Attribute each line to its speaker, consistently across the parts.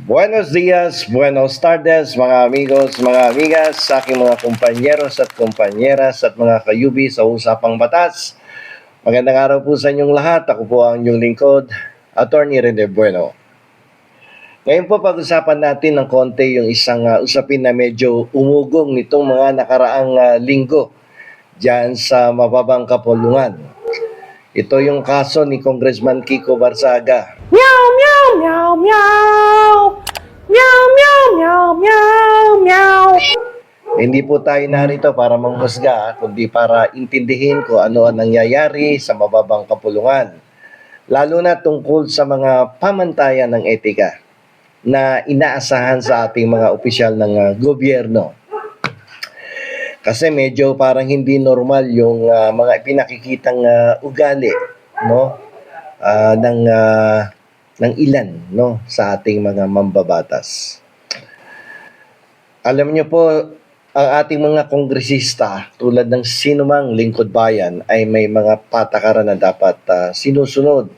Speaker 1: Buenos dias, buenos tardes, mga amigos, mga amigas, sa aking mga kumpanyeros at kumpanyeras at mga kayubi sa Usapang Batas. Magandang araw po sa inyong lahat. Ako po ang inyong lingkod, Attorney Rene Bueno. Ngayon po pag-usapan natin ng konti yung isang usapin na medyo umugong nitong mga nakaraang linggo dyan sa mababang kapulungan. Ito yung kaso ni Congressman Kiko Barzaga.
Speaker 2: Meow, meow, meow, meow. Meow, meow, meow, meow, meow.
Speaker 1: Hindi po tayo narito para manghusga, kundi para intindihin ko ano ang nangyayari sa mababang kapulungan. Lalo na tungkol sa mga pamantayan ng etika na inaasahan sa ating mga opisyal ng gobyerno. Kasi medyo parang hindi normal yung mga pinakikitang ugali, no? Ng ilan, no, sa ating mga mambabatas. Alam niyo po, ang ating mga kongresista tulad ng sinumang lingkod bayan ay may mga patakaran na dapat sinusunod.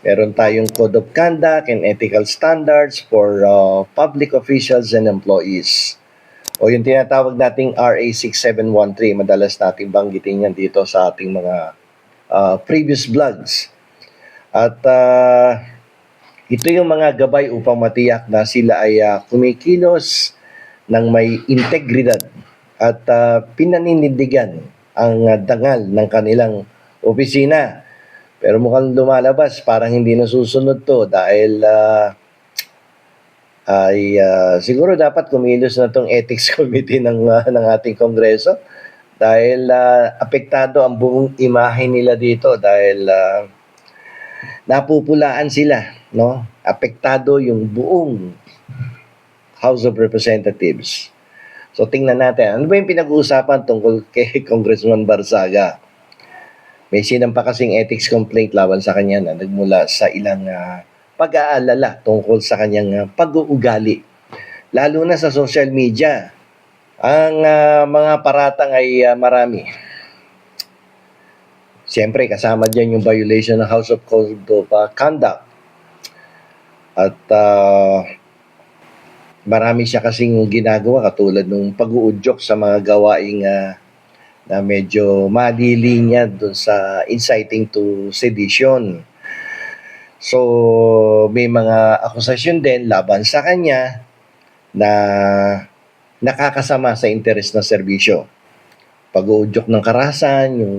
Speaker 1: Meron tayong Code of Conduct and Ethical Standards for public officials and employees. O yung tinatawag nating RA 6713, madalas nating banggitin yan dito sa ating mga previous vlogs. At ito yung mga gabay upang matiyak na sila ay kumikilos ng may integridad at pinaninindigan ang dangal ng kanilang opisina. Pero mukhang lumalabas, parang hindi nasusunod to dahil siguro dapat kumilos na tong ethics committee ng ating kongreso dahil apektado ang buong imahe nila dito dahil napupulaan sila, no? Apektado yung buong House of Representatives. So tingnan natin, ano ba yung pinag-uusapan tungkol kay Congressman Barzaga? May sinampa kasing ethics complaint laban sa kanya na nagmula sa ilang pag-aalala tungkol sa kanyang pag-uugali. Lalo na sa social media. Ang mga paratang ay marami. Siyempre, kasama dyan yung violation ng House of Code of Conduct. At marami siya kasing ginagawa katulad ng pag-uudyok sa mga gawaing na medyo malilinya doon sa inciting to sedition. So, may mga akusasyon din laban sa kanya na nakakasama sa interes ng serbisyo. Pag-uudyok ng karahasan, yung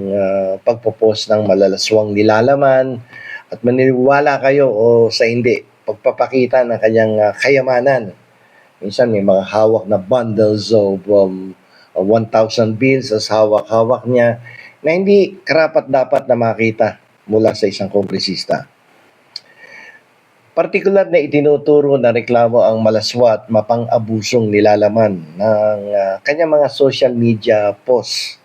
Speaker 1: pagpopost ng malalaswang nilalaman, at maniniwala kayo o sa hindi, pagpapakita ng kanyang kayamanan. Minsan may mga hawak na bundles of 1,000 bills as hawak-hawak niya na hindi karapat-dapat na makita mula sa isang kongresista. Partikular na itinuturo na reklamo ang malaswa at mapang-abusong nilalaman ng kanyang mga social media posts.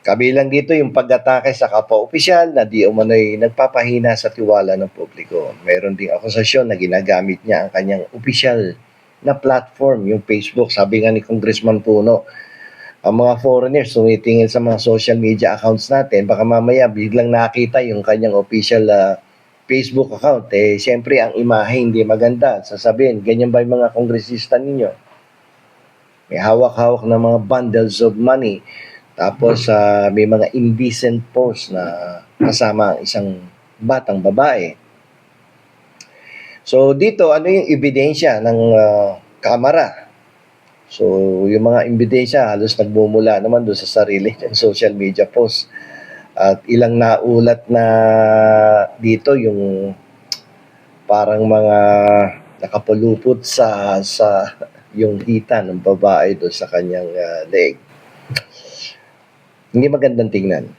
Speaker 1: Kabilang dito yung pag-atake sa kapwa-opisyal na di umano'y nagpapahina sa tiwala ng publiko. Mayroon ding akusasyon na ginagamit niya ang kanyang opisyal na platform, yung Facebook. Sabi nga ni Congressman Puno, ang mga foreigners tumitingin sa mga social media accounts natin, baka mamaya biglang nakita yung kanyang official Facebook account, siyempre ang imahe hindi maganda. Sasabihin, ganyan ba yung mga kongresista ninyo? May hawak-hawak na mga bundles of money. Tapos may mga indecent posts na kasama ang isang batang babae. So dito, ano yung ebidensya ng kamera? So yung mga ebidensya halos nagmumula naman doon sa sarili ng social media posts. At ilang naulat na dito yung parang mga nakapulupot sa yung hita ng babae doon sa kanyang leg. Hindi magandang tingnan.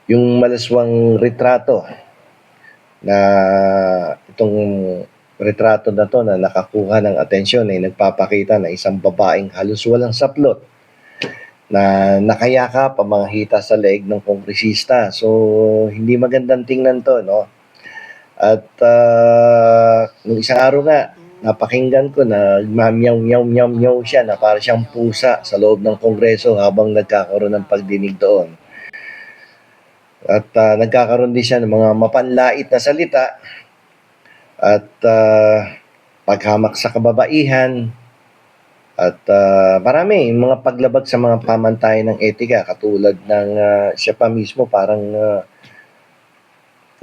Speaker 1: Yung malaswang retrato na itong retrato na to na nakakuha ng atensyon ay nagpapakita na isang babaeng halos walang saplot na nakayakap ang mga hita sa leeg ng kongresista. So, hindi magandang tingnan to, no? At nung isang araw nga, napakinggan ko na mamyaw siya na para siyang pusa sa loob ng kongreso habang nagkakaroon ng pagdinig doon. At nagkakaroon din siya ng mga mapanlait na salita at paghamak sa kababaihan, at marami yung mga paglabag sa mga pamantayan ng etika katulad ng siya pa mismo parang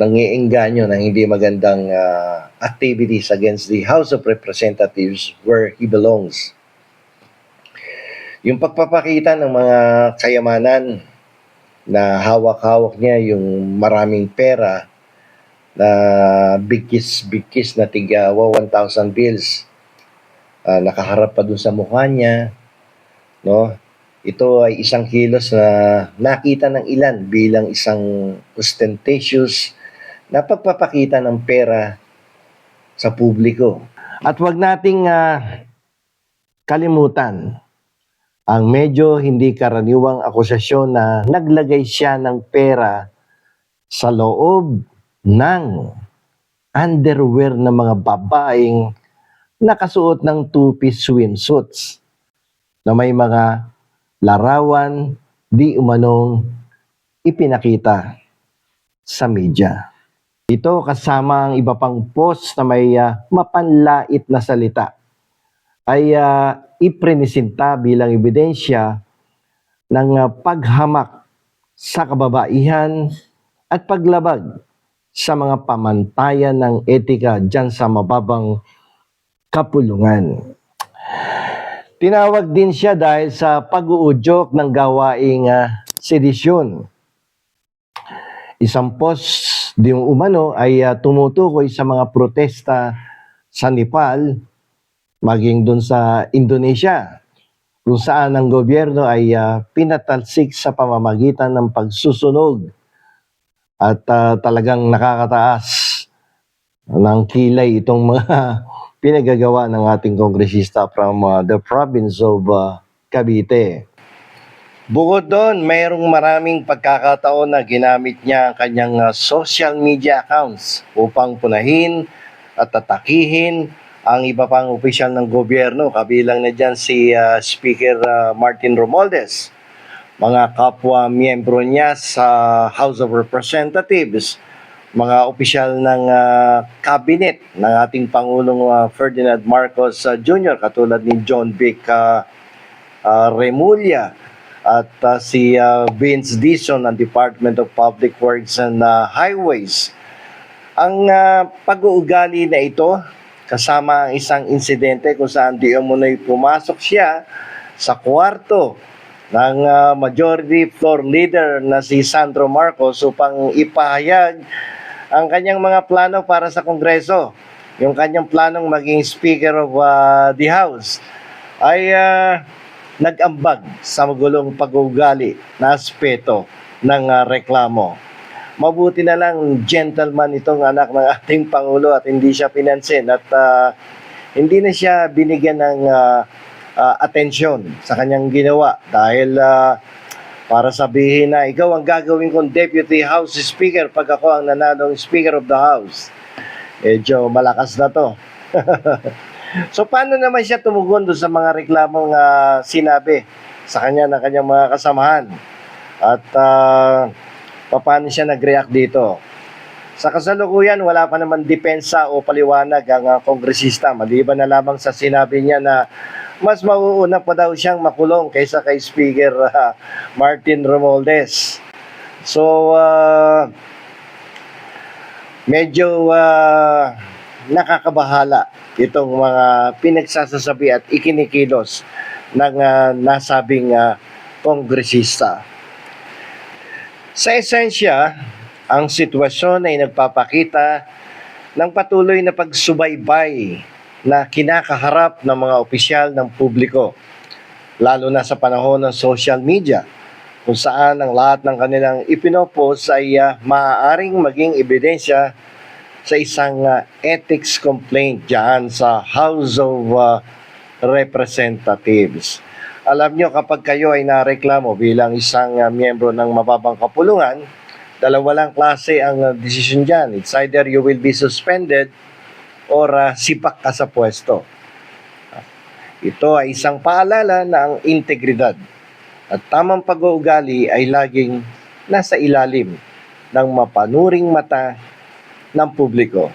Speaker 1: nangiengganyo ng hindi magandang activities against the House of Representatives where he belongs. Yung pagpapakita ng mga kayamanan na hawak-hawak niya yung maraming pera na bigkis-bigkis na tiga 1,000 bills, nakaharap pa dun sa mukha niya, no? Ito ay isang kilos na nakita ng ilan bilang isang ostentatious na pagpapakita ng pera sa publiko. At wag nating kalimutan ang medyo hindi karaniwang akusasyon na naglagay siya ng pera sa loob ng underwear ng mga babaeng nakasuot ng two-piece swimsuits na may mga larawan di umanong ipinakita sa media. Ito kasama ang iba pang post na may mapanlait na salita ay iprinisinta bilang ebidensya ng paghamak sa kababaihan at paglabag sa mga pamantayan ng etika dyan sa mababang kapulungan. Tinawag din siya dahil sa pag-uudyok ng gawaing sedisyon. Isang post di umano ay tumutukoy sa mga protesta sa Nepal, maging dun sa Indonesia, kung saan ang gobyerno ay pinatalsik sa pamamagitan ng pagsusunog at talagang nakakataas ng kilay itong mga pinagagawa ng ating kongresista from the province of Cavite. Bukod doon, mayroong maraming pagkakataon na ginamit niya ang kanyang social media accounts upang punahin at atakihin ang iba pang opisyal ng gobyerno. Kabilang na dyan si Speaker Martin Romualdez, mga kapwa miyembro niya sa House of Representatives, mga opisyal ng cabinet ng ating Pangulong Ferdinand Marcos Jr. katulad ni John Vic Remulla at si Vince Dizon ng Department of Public Works and Highways. Ang pag-uugali na ito kasama ang isang insidente kung saan di umunoy pumasok siya sa kwarto ng majority floor leader na si Sandro Marcos upang ipahayag ang kanyang mga plano para sa Kongreso. Yung kanyang planong maging Speaker of the House ay nag-ambag sa magulong pag-uugali na aspeto ng reklamo. Mabuti na lang gentleman itong anak ng ating Pangulo at hindi siya pinansin at hindi na siya binigyan ng atensyon sa kanyang ginawa dahil para sabihin na ikaw ang gagawin kong Deputy House Speaker pag ako ang nanalong Speaker of the House. Medyo malakas na to. So paano naman siya tumugon doon sa mga reklamong sinabi sa kanya ng kanyang mga kasamahan? At paano siya nag-react dito? Sa kasalukuyan, wala pa naman depensa o paliwanag ang kongresista, maliban na lamang sa sinabi niya na mas mauuna pa daw siyang makulong kaysa kay Speaker Martin Romualdez. So, medyo nakakabahala itong mga pinagsasasabi at ikinikilos ng nasabing kongresista. Sa esensya, ang sitwasyon ay nagpapakita ng patuloy na pagsubaybay na kinakaharap ng mga opisyal ng publiko, lalo na sa panahon ng social media, kung saan ang lahat ng kanilang ipinopost ay maaaring maging ebidensya sa isang ethics complaint dyan sa House of Representatives. Alam nyo, kapag kayo ay nareklamo bilang isang miyembro ng mababang kapulungan, dalawa lang klase ang decision dyan. It's either you will be suspended or sipak ka sa pwesto. Ito ay isang paalala na ang integridad at tamang pag-uugali ay laging nasa ilalim ng mapanuring mata ng publiko.